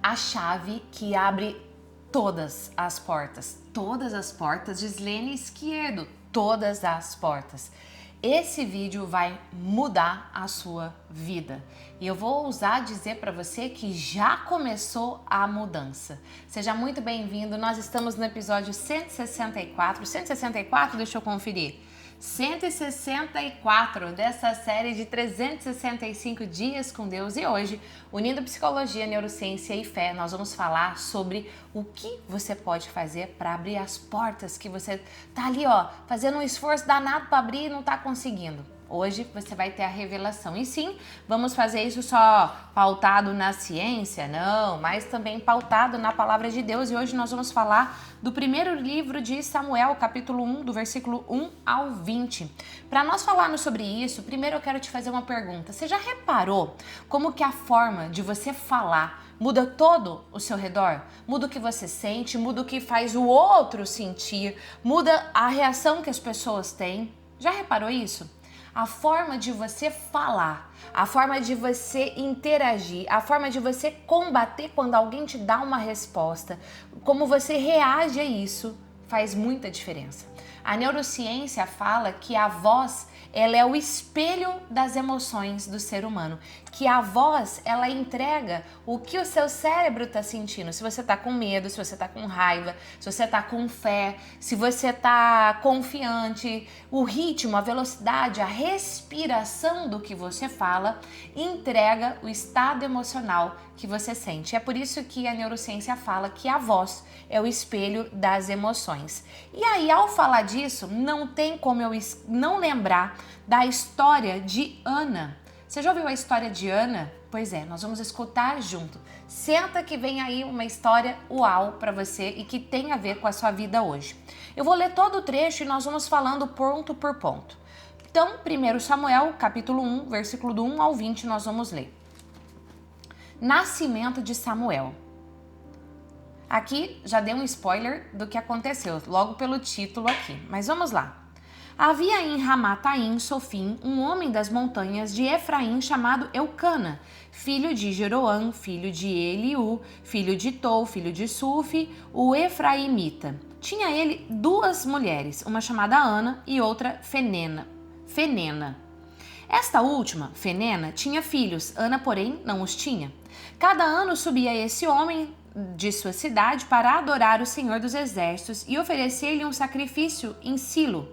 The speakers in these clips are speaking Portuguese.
A chave que abre todas as portas. Todas as portas, Gislene Izquierdo, todas as portas. Esse vídeo vai mudar a sua vida. E eu vou ousar dizer para você que já começou a mudança. Seja muito bem-vindo. Nós estamos no episódio 164. 164, deixa eu conferir. 164 dessa série de 365 dias com Deus, e hoje, unindo psicologia, neurociência e fé, nós vamos falar sobre o que você pode fazer para abrir as portas que você tá ali, fazendo um esforço danado para abrir e não tá conseguindo. Hoje você vai ter a revelação. E sim, vamos fazer isso só pautado na ciência? Não, mas também pautado na palavra de Deus. E hoje nós vamos falar do primeiro livro de Samuel, capítulo 1, do versículo 1 ao 20. Para nós falarmos sobre isso, primeiro eu quero te fazer uma pergunta. Você já reparou como que a forma de você falar muda todo o seu redor? Muda o que você sente, muda o que faz o outro sentir, muda a reação que as pessoas têm. Já reparou isso? A forma de você falar, a forma de você interagir, a forma de você combater quando alguém te dá uma resposta, como você reage a isso, faz muita diferença. A neurociência fala que a voz, ela é o espelho das emoções do ser humano, que a voz, ela entrega o que o seu cérebro está sentindo. Se você está com medo, se você está com raiva, se você está com fé, se você está confiante, o ritmo, a velocidade, a respiração do que você fala entrega o estado emocional que você sente. É por isso que a neurociência fala que a voz é o espelho das emoções. E aí, ao falar disso, não tem como eu não lembrar da história de Ana. Você já ouviu a história de Ana? Pois é, nós vamos escutar junto. Senta que vem aí uma história uau para você e que tem a ver com a sua vida hoje. Eu vou ler todo o trecho e nós vamos falando ponto por ponto. Então, 1 Samuel, capítulo 1, versículo do 1 ao 20, nós vamos ler. Nascimento de Samuel. Aqui já dei um spoiler do que aconteceu, logo pelo título aqui, mas vamos lá. Havia em Ramataim, Sofim, um homem das montanhas de Efraim chamado Eucana, filho de Jeroão, filho de Eliú, filho de Tou, filho de Sufi, o Efraimita. Tinha ele duas mulheres, uma chamada Ana e outra Fenena. Esta última, Fenena, tinha filhos, Ana, porém, não os tinha. Cada ano subia esse homem de sua cidade para adorar o Senhor dos Exércitos e oferecer-lhe um sacrifício em Silo,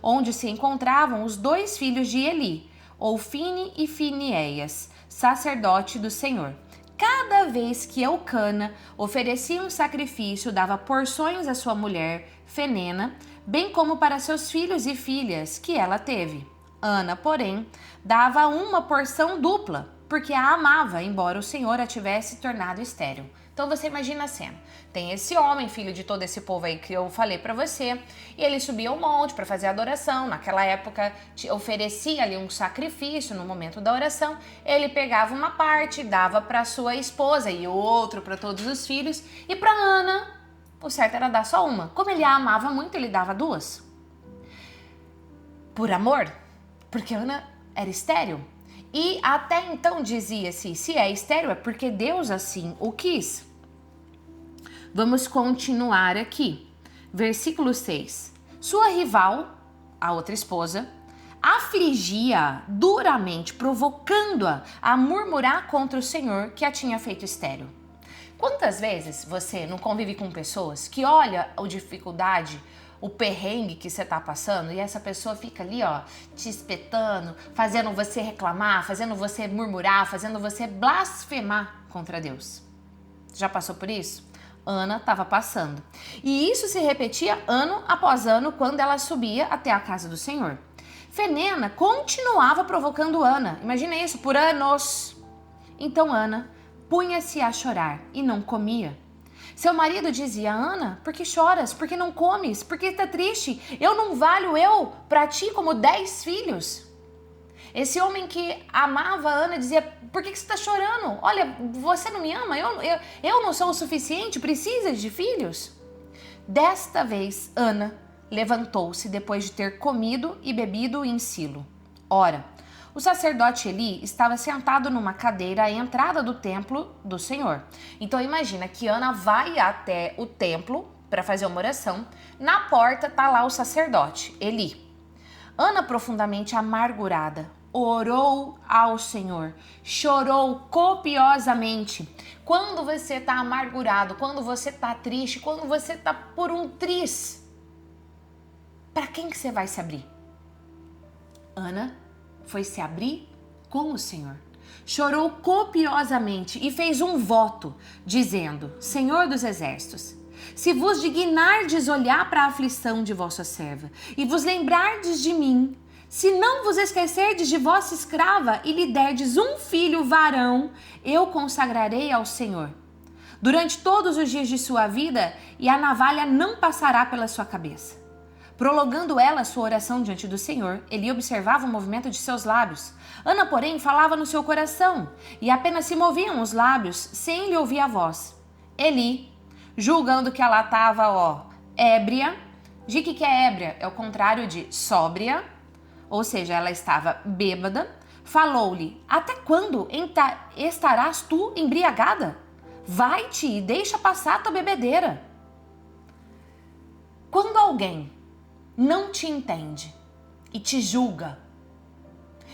onde se encontravam os dois filhos de Eli, Ofni e Finéias, sacerdote do Senhor. Cada vez que Eucana oferecia um sacrifício, dava porções à sua mulher, Fenena, bem como para seus filhos e filhas que ela teve. Ana, porém, dava uma porção dupla, porque a amava, embora o Senhor a tivesse tornado estéril. Então você imagina a cena. Tem esse homem, filho de todo esse povo aí que eu falei pra você, e ele subia ao monte para fazer adoração. Naquela época oferecia ali um sacrifício no momento da oração. Ele pegava uma parte, dava para sua esposa e outro para todos os filhos, e para Ana, o certo era dar só uma. Como ele a amava muito, ele dava duas. Por amor, porque Ana era estéril. E até então dizia-se, se é estéril é porque Deus assim o quis. Vamos continuar aqui. Versículo 6. Sua rival, a outra esposa, afligia duramente, provocando-a a murmurar contra o Senhor que a tinha feito estéril. Quantas vezes você não convive com pessoas que olha a dificuldade, o perrengue que você tá passando e essa pessoa fica ali, te espetando, fazendo você reclamar, fazendo você murmurar, fazendo você blasfemar contra Deus? Já passou por isso? Ana estava passando. E isso se repetia ano após ano quando ela subia até a casa do Senhor. Fenena continuava provocando Ana. Imagina isso, por anos. Então Ana punha-se a chorar e não comia. Seu marido dizia, Ana, por que choras? Por que não comes? Por que está triste? Eu não valho para ti como 10 filhos? Esse homem que amava Ana dizia, por que você está chorando? Olha, você não me ama? Eu não sou o suficiente? Precisas de filhos? Desta vez, Ana levantou-se depois de ter comido e bebido em Silo. Ora, O sacerdote Eli estava sentado numa cadeira à entrada do templo do Senhor. Então imagina que Ana vai até o templo para fazer uma oração. Na porta tá lá o sacerdote Eli. Ana, profundamente amargurada, orou ao Senhor, chorou copiosamente. Quando você está amargurado, quando você está triste, quando você está por um triz, para quem que você vai se abrir? Ana foi se abrir com o Senhor. Chorou copiosamente e fez um voto, dizendo: Senhor dos exércitos, se vos dignardes olhar para a aflição de vossa serva e vos lembrardes de mim, se não vos esquecerdes de vossa escrava e lhe derdes um filho varão, eu consagrarei ao Senhor durante todos os dias de sua vida, e a navalha não passará pela sua cabeça. Prolongando ela sua oração diante do Senhor, Eli observava o movimento de seus lábios. Ana, porém, falava no seu coração, e apenas se moviam os lábios sem lhe ouvir a voz. Eli, julgando que ela estava, ébria. De que é ébria? É o contrário de sóbria, ou seja, ela estava bêbada. Falou-lhe: até quando estarás tu embriagada? Vai-te e deixa passar tua bebedeira. Quando alguém não te entende e te julga,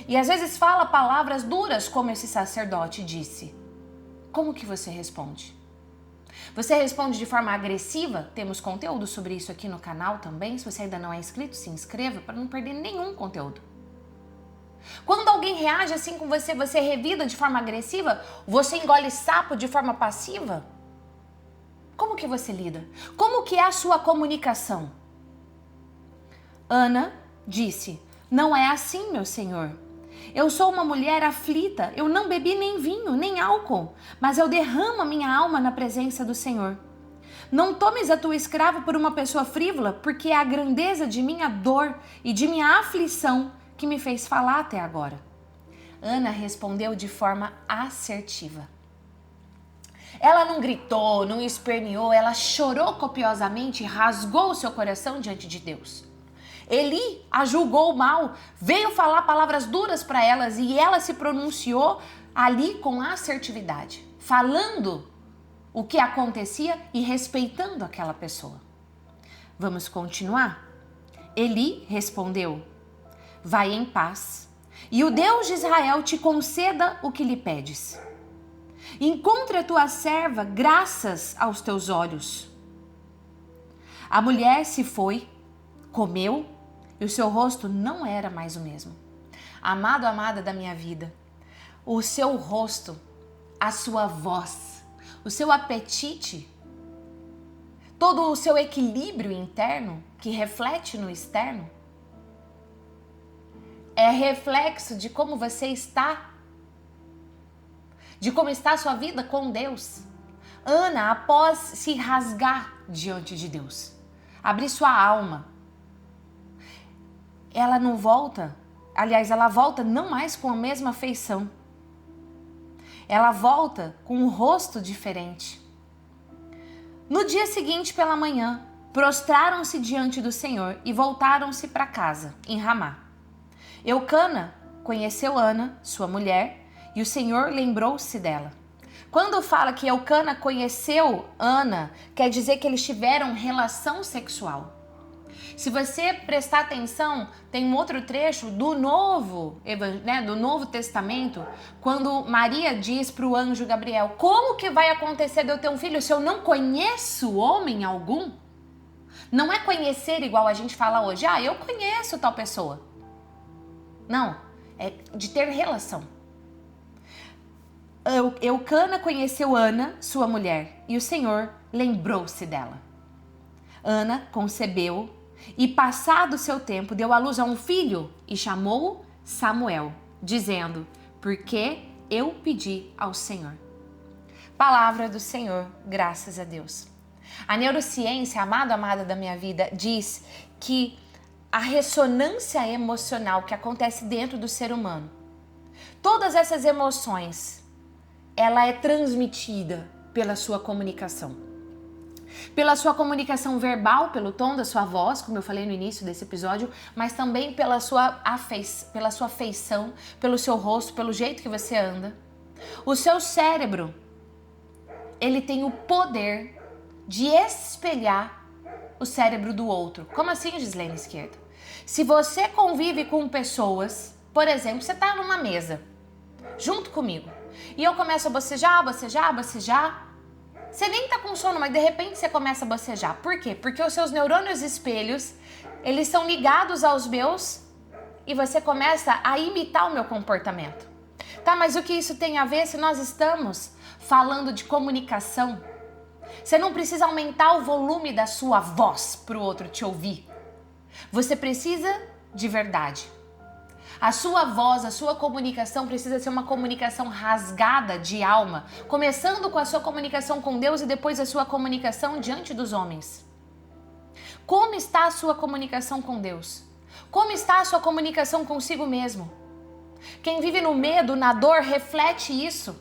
e às vezes fala palavras duras como esse sacerdote disse, como que você responde? Você responde de forma agressiva? Temos conteúdo sobre isso aqui no canal também. Se você ainda não é inscrito, se inscreva para não perder nenhum conteúdo. Quando alguém reage assim com você, você revida de forma agressiva? Você engole sapo de forma passiva? Como que você lida? Como que é a sua comunicação? Ana disse: não é assim, meu senhor. Eu sou uma mulher aflita, eu não bebi nem vinho, nem álcool, mas eu derramo a minha alma na presença do Senhor. Não tomes a tua escrava por uma pessoa frívola, porque é a grandeza de minha dor e de minha aflição que me fez falar até agora. Ana respondeu de forma assertiva. Ela não gritou, não esperneou, ela chorou copiosamente e rasgou o seu coração diante de Deus. Eli a julgou mal, veio falar palavras duras para elas e ela se pronunciou ali com assertividade, falando o que acontecia e respeitando aquela pessoa. Vamos continuar? Eli respondeu: vai em paz, e o Deus de Israel te conceda o que lhe pedes. Encontre a tua serva graças aos teus olhos. A mulher se foi, comeu, e o seu rosto não era mais o mesmo. Amado, amada da minha vida, o seu rosto, a sua voz, o seu apetite, todo o seu equilíbrio interno que reflete no externo, é reflexo de como você está, de como está a sua vida com Deus. Ana, após se rasgar diante de Deus, abrir sua alma, ela não volta, aliás, ela volta não mais com a mesma feição. Ela volta com um rosto diferente. No dia seguinte, pela manhã, prostraram-se diante do Senhor e voltaram-se para casa, em Ramá. Eucana conheceu Ana, sua mulher, e o Senhor lembrou-se dela. Quando fala que Eucana conheceu Ana, quer dizer que eles tiveram relação sexual. Se você prestar atenção, tem um outro trecho do Novo Testamento, quando Maria diz para o anjo Gabriel: como que vai acontecer de eu ter um filho se eu não conheço homem algum? Não é conhecer igual a gente fala hoje, eu conheço tal pessoa. Não, é de ter relação. Eucana conheceu Ana, sua mulher, e o Senhor lembrou-se dela. Ana concebeu e, passado seu tempo, deu à luz a um filho e chamou-o Samuel, dizendo: porque eu pedi ao Senhor. Palavra do Senhor, graças a Deus. A neurociência, amado, amada da minha vida, diz que a ressonância emocional que acontece dentro do ser humano, todas essas emoções, ela é transmitida pela sua comunicação. Pela sua comunicação verbal, pelo tom da sua voz, como eu falei no início desse episódio, mas também pela sua afeição, pelo seu rosto, pelo jeito que você anda. O seu cérebro, ele tem o poder de espelhar o cérebro do outro. Como assim, Gislene Esquerdo? Se você convive com pessoas, por exemplo, você tá numa mesa, junto comigo, e eu começo a bocejar, você nem tá com sono, mas de repente você começa a bocejar. Por quê? Porque os seus neurônios espelhos, eles são ligados aos meus e você começa a imitar o meu comportamento. Tá, mas o que isso tem a ver se nós estamos falando de comunicação? Você não precisa aumentar o volume da sua voz para o outro te ouvir. Você precisa de verdade. A sua voz, a sua comunicação precisa ser uma comunicação rasgada de alma, começando com a sua comunicação com Deus e depois a sua comunicação diante dos homens. Como está a sua comunicação com Deus? Como está a sua comunicação consigo mesmo? Quem vive no medo, na dor, reflete isso.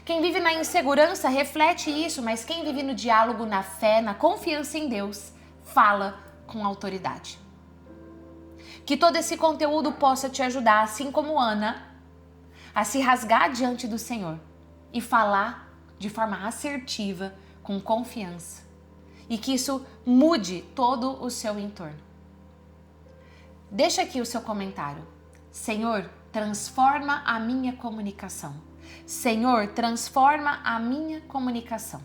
Quem vive na insegurança, reflete isso, mas quem vive no diálogo, na fé, na confiança em Deus, fala com autoridade. Que todo esse conteúdo possa te ajudar, assim como Ana, a se rasgar diante do Senhor e falar de forma assertiva, com confiança. E que isso mude todo o seu entorno. Deixa aqui o seu comentário. Senhor, transforma a minha comunicação. Senhor, transforma a minha comunicação.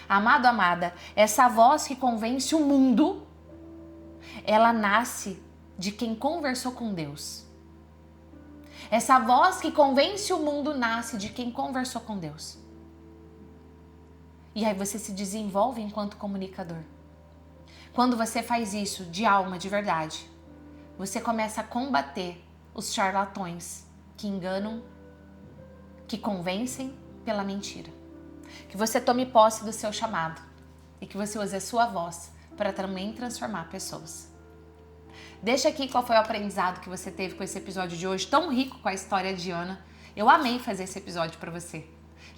Amado, amada, essa voz que convence o mundo, ela nasce de quem conversou com Deus. Essa voz que convence o mundo nasce de quem conversou com Deus. E aí você se desenvolve enquanto comunicador. Quando você faz isso de alma, de verdade, você começa a combater os charlatões que enganam, que convencem pela mentira. Que você tome posse do seu chamado e que você use a sua voz para também transformar pessoas. Deixa aqui qual foi o aprendizado que você teve com esse episódio de hoje, tão rico com a história de Ana. Eu amei fazer esse episódio para você.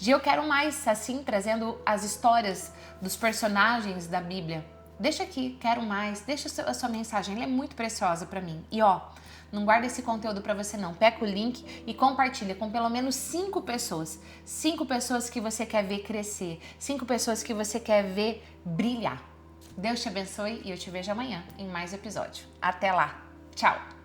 E eu quero mais, assim, trazendo as histórias dos personagens da Bíblia. Deixa aqui, quero mais, deixa a sua mensagem, ela é muito preciosa para mim. E ó, não guarda esse conteúdo para você não, pega o link e compartilha com pelo menos 5 pessoas. 5 pessoas que você quer ver crescer, 5 pessoas que você quer ver brilhar. Deus te abençoe e eu te vejo amanhã em mais episódio. Até lá, tchau!